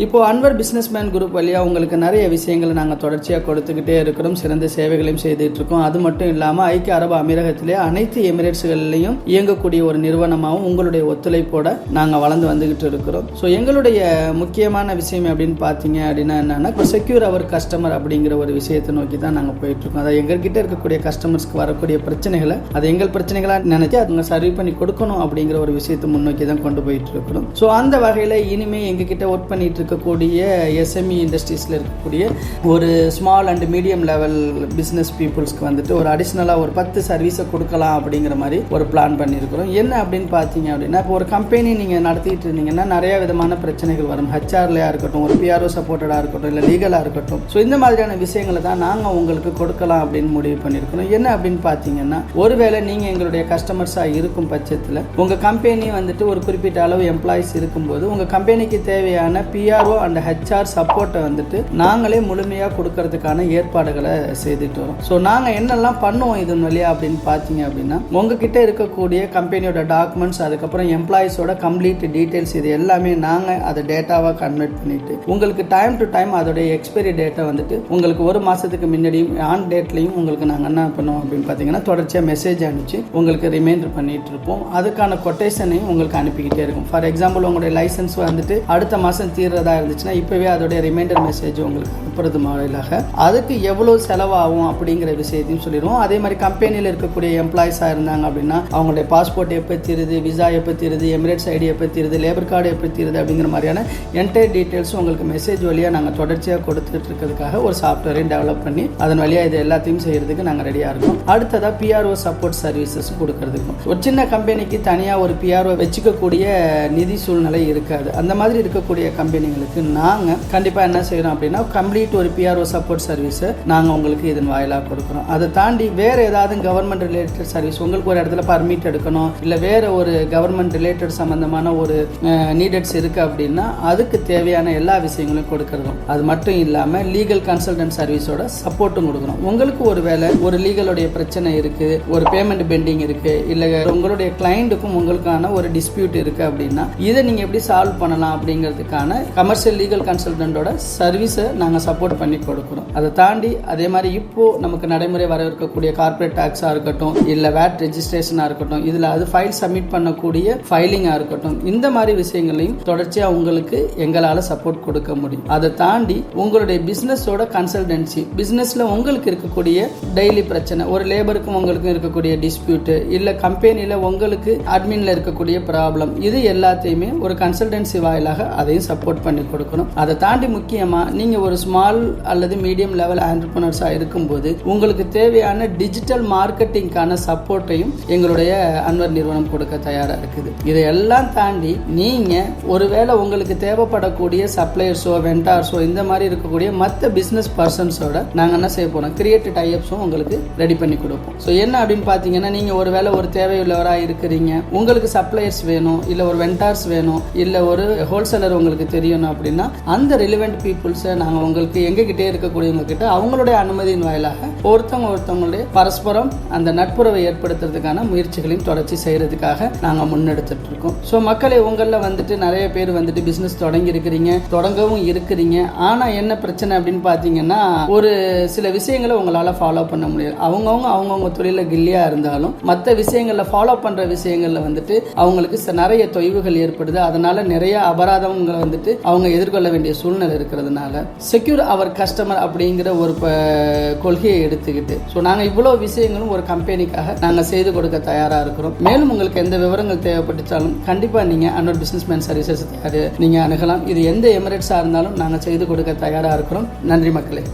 இப்போ Anwar businessman group வழியாக உங்களுக்கு நிறைய விஷயங்களை நாங்கள் தொடர்ச்சியாக கொடுத்துக்கிட்டே இருக்கிறோம். சிறந்த சேவைகளையும் செய்துட்டு இருக்கோம். அது மட்டும் இல்லாமல் ஐக்கிய அரபு அமீரகத்திலே அனைத்து எமிரேட்ஸ்களிலையும் இயங்கக்கூடிய ஒரு நிறுவனமாகவும் உங்களுடைய ஒத்துழைப்போட நாங்கள் வளர்ந்து வந்துகிட்டு இருக்கிறோம். ஸோ எங்களுடைய முக்கியமான விஷயம் அப்படின்னு பார்த்தீங்க அப்படின்னா என்னன்னா, செக்யூர் அவர் கஸ்டமர் அப்படிங்கிற ஒரு விஷயத்தை நோக்கி தான் நாங்கள் போயிட்டு இருக்கோம். அதை எங்ககிட்ட இருக்கக்கூடிய கஸ்டமர்ஸ்க்கு வரக்கூடிய பிரச்சனைகளை அது எங்கள் பிரச்சனைகளாக நினைச்சு அவங்க சர்வ் பண்ணி கொடுக்கணும் அப்படிங்கிற ஒரு விஷயத்தை முன்னோக்கி தான் கொண்டு போயிட்டு இருக்கிறோம். ஸோ அந்த வகையில் இனிமேல் எங்ககிட்ட ஒர்க் பண்ணிட்டு இருக்கக்கூடிய எஸ்எம்இ இண்டஸ்ட்ரீஸில் இருக்கக்கூடிய ஒரு small and medium level business பீப்புள்ஸ்க்கு வந்துட்டு ஒரு அடிஷ்னலாக ஒரு 10 சர்வீஸை கொடுக்கலாம் அப்படிங்கிற மாதிரி ஒரு பிளான் பண்ணியிருக்கிறோம். என்ன அப்படின்னு பார்த்தீங்க அப்படின்னா, இப்போ ஒரு கம்பெனி நீங்கள் நடத்திட்டு இருந்தீங்கன்னா நிறைய விதமான பிரச்சனைகள் வரும். ஹெச்ஆர்லையாக இருக்கட்டும், ஒரு பிஆர்ஓ சப்போர்ட்டடாக இருக்கட்டும், இல்லை லீகலாக இருக்கட்டும். ஸோ இந்த மாதிரியான விஷயங்களை தான் நாங்கள் உங்களுக்கு கொடுக்கலாம் அப்படின்னு முடிவு பண்ணியிருக்கிறோம். என்ன அப்படின்னு பார்த்தீங்கன்னா, ஒருவேளை நீங்கள் எங்களுடைய கஸ்டமர்ஸாக இருக்கும் பட்சத்தில் உங்கள் கம்பெனி வந்துட்டு ஒரு குறிப்பிட்ட அளவு எம்ப்ளாயிஸ் இருக்கும்போது உங்கள் கம்பெனிக்கு தேவையான பிஆர்ஓ அண்ட் ஹெச்ஆர் சப்போர்ட்டை வந்துட்டு நாங்களே முழுமையாக கொடுக்கறதுக்கான ஏற்பாடுகளை செய்துட்டு வரோம். ஸோ நாங்கள் என்னெல்லாம் பண்ணுவோம் இதன் வழியா அப்படின்னு பார்த்தீங்க அப்படின்னா, உங்ககிட்ட இருக்கக்கூடிய கம்பெனியோட டாக்குமெண்ட்ஸ், அதுக்கப்புறம் எம்ப்ளாயிஸோட கம்ப்ளீட் டீட்டெயில்ஸ், இது எல்லாமே நாங்கள் அதை டேட்டாவாக கன்வெர்ட் பண்ணிட்டு உங்களுக்கு டைம் டு டைம் அதோடைய எக்ஸ்பைரி டேட்டை வந்துட்டு உங்களுக்கு ஒரு மாதத்துக்கு முன்னாடியும் ஆன் டேட்லையும் உங்களுக்கு நாங்கள் என்ன பண்ணுவோம் அப்படின்னு பார்த்தீங்கன்னா, தொடர்ச்சியாக மெசேஜ் அனுப்பிச்சு உங்களுக்கு ரிமைண்டர் பண்ணிட்டு இருப்போம். அதுக்கான கொட்டேஷனையும் உங்களுக்கு அனுப்பிக்கிட்டே இருக்கும். ஃபார் எக்ஸாம்பிள், உங்களுடைய லைசன்ஸ் வந்துட்டு அடுத்த மாதம் தீர்றதா இருந்துச்சுன்னா இப்போவே அதோடைய ரிமைண்டர் மெசேஜ் உங்களுக்கு அனுப்புறது மாதிரியாக அதுக்கு எவ்வளோ செலவாகும் அப்படிங்கிற விஷயத்தையும் சொல்லிடுவோம். அதே மாதிரி கம்பெனியில் இருக்கக்கூடிய எம்ப்ளாயிஸாக இருந்தாங்க அப்படின்னா அவங்களுடைய பாஸ்போர்ட் எப்போ தீருது, விசா எப்போ தீருது, எமிரேட்ஸ் ஐடி எப்போ தீருது, லேபர் கார்டு எப்போ தீருது அப்படிங்கிற மாதிரியான என்டையர் டீட்டெயில்ஸ் உங்களுக்கு மெசேஜ் வழியாக நாங்கள் தொடர்ச்சியாக கொடுத்துட்டு இருக்கிறதுக்காக ஒரு சாஃப்ட்வேரையும் டெவலப் பண்ணி அதன் வழியாக இது எல்லாத்தையும் செய்யறதுக்கு நாங்கள் ரெடியாக இருக்கோம். அடுத்ததாக பிஆர்ஓ சப்போர்ட் சர்வீசஸ் கொடுக்கறதுக்கும். ஒரு சின்ன கம்பெனிக்கு தனியாக ஒரு பிஆர்ஓ வச்சுக்கக்கூடிய நிதி சூழ்நிலை இருக்காது. அந்த மாதிரி இருக்கக்கூடிய கம்பெனிகளுக்கு நாங்கள் கண்டிப்பாக என்ன செய்கிறோம் அப்படின்னா, கம்ப்ளீட் ஒரு பிஆர்ஓ சப்போர்ட் சர்வீஸை நாங்கள் உங்களுக்கு இதன் வாயிலாக கொடுக்குறோம். அதை தாண்டி வேறு ஏதாவது கவர்மெண்ட் ரிலேட்டட் சர்வீஸ், உங்களுக்கு ஒரு இடத்துல பர்மிட் எடுக்கணும், இல்லை வேறு ஒரு கவர்மெண்ட் ரிலேட்டட் சம்மந்தமான ஒரு நீடட்ஸ் இருக்குது அப்படின்னா அதுக்கு தேவையான எல்லா விஷயங்களையும் கொடுக்குறோம். அது மட்டும் இல்லாமல் லீகல் கன்சல்டன்ட் சர்வீஸோட சப்போர்ட்டும் கொடுக்குறோம். உங்களுக்கு ஒரு வேலை ஒரு லீகலுடைய பிரச்சனை இருக்குது, ஒரு பேமெண்ட் பெண்டிங் இருக்குது, இல்லை உங்களுடைய கிளைண்ட்டுக்கும் உங்களுக்கான ஒரு டிஸ்பியூட் இருக்குது அப்படின்னா இதை நீங்கள் எப்படி சால்வ் பண்ணலாம் அப்படிங்கிறதுக்கான கமர்ஷியல் லீகல் கன்சல்டன்டோட சர்வீஸை நாங்கள் சப்போர்ட் பண்ணி கொடுக்குறோம். அதை தாண்டி அதே மாதிரி இப்போ நமக்கு நடைமுறை வர இருக்கக்கூடிய கார்பரேட் டாக்ஸாக இருக்கட்டும், இல்லை வேட் ரெஜிஸ்ட்ரேஷனாக இருக்கட்டும், இதில் அது ஃபைல் சப்மிட் பண்ணக்கூடிய ஃபைலிங்காக இருக்கட்டும், இந்த மாதிரி விஷயங்களையும் தொடர்ச்சியாக உங்களுக்கு எங்களால் சப்போர்ட் கொடுக்க முடியும். அதை தாண்டி உங்களுடைய பிஸ்னஸோட கன்சல்டன்சி, பிஸ்னஸில் உங்களுக்கு இருக்கக்கூடிய டெய்லி பிரச்சனை, ஒரு லேபருக்கும் உங்களுக்கும் இருக்கக்கூடிய டிஸ்பியூட்டு, இல்லை கம்பெனியில் உங்களுக்கு அட்மின்ல இருக்கக்கூடிய ப்ராப்ளம், இது எல்லாத்தையுமே ஒரு கன்சல்டன்சி வாயிலாக அதையும் சப்போர்ட் பண்ணி கொடுக்கணும். அதை தாண்டி முக்கியமாக நீங்கள் ஒரு ஸ்மால் அல்லது மீடியம் லெவல் ஆண்டர்பிரனர்ஸாக இருக்கும்போது உங்களுக்கு தேவையான டிஜிட்டல் மார்க்கெட்டிங்கான சப்போர்ட்டையும் எங்களுடைய அன்வர் நிறுவனம் கொடுக்க தயாராக இருக்குது. இதையெல்லாம் தாண்டி நீங்கள் ஒருவேளை உங்களுக்கு தேவைப்படக்கூடிய சப்ளையர்ஸோ வெண்டார்ஸோ இந்த மாதிரி இருக்கக்கூடிய மற்ற பிஸ்னஸ் பர்சன்ஸோட நாங்கள் என்ன செய்ய போகிறோம், கிரியேட்டிவ் டைப்ஸும் உங்களுக்கு ரெடி பண்ணி கொடுப்போம். ஸோ என்ன அப்படின்னு பார்த்தீங்கன்னா, நீங்கள் ஒருவேளை ஒரு தேவையுள்ளவராக இருக்கிறீங்க, உங்களுக்கு சப்ளையர்ஸ் வேணும், இல்லை ஒரு வெண்டார்ஸ் வேணும், இல்லை ஒரு ஹோல்சேலர் உங்களுக்கு தெரியணும் அப்படின்னா அந்த ரிலிவெண்ட் பீப்புள்ஸை நாங்கள் உங்களுக்கு எங்ககிட்டே இருக்கக்கூடியவங்க கிட்ட அவங்களுடைய அனுமதியின் வாயிலாக ஒருத்தவங்களுடைய பரஸ்பரம் அந்த நட்புறவை ஏற்படுத்துறதுக்கான முயற்சிகளையும் தொடர்ச்சி செய்யறதுக்காக நாங்கள் முன்னெடுத்துட்டு இருக்கோம். ஸோ மக்களை உங்களில் வந்துட்டு நிறைய பேர் வந்துட்டு பிஸ்னஸ் தொடங்கவும் இருக்கிறீங்க. ஆனால் என்ன பிரச்சனை அப்படின்னு பார்த்தீங்கன்னா, ஒரு சில விஷயங்களை உங்களால் ஃபாலோ பண்ண முடியாது. அவங்கவுங்க தொழில கில்லியாக இருந்தாலும் மற்ற விஷயங்களில் ஃபாலோ பண்ணுற விஷயங்களில் வந்துட்டு அவங்களுக்கு நிறைய தொய்வுகள் ஏற்படுது. அதனால நிறைய அபராதங்களை வந்துட்டு அவங்க எதிர்கொள்ள வேண்டிய சூழ்நிலை இருக்கிறதுனால செக்யூர் அவர் கஸ்டமர் அப்படிங்கிற ஒரு கொள்கையை எடுத்துக்கிட்டு ஸோ நாங்கள் இவ்வளோ விஷயங்களும் ஒரு கம்பெனிக்காக நாங்கள் செய்து கொடுக்க தயாராக இருக்கிறோம். மேலும் உங்களுக்கு எந்த விவரங்கள் தேவைப்பட்டுச்சாலும் கண்டிப்பாக நீங்கள் அன்வர் பிஸ்னஸ்மேன் சர்வீசஸ் நீங்கள் அணுகலாம். இது எந்த எமிரேட்ஸாக இருந்தாலும் நாங்கள் செய்து கொடுக்க தயாராக இருக்கிறோம். நன்றி மக்களே.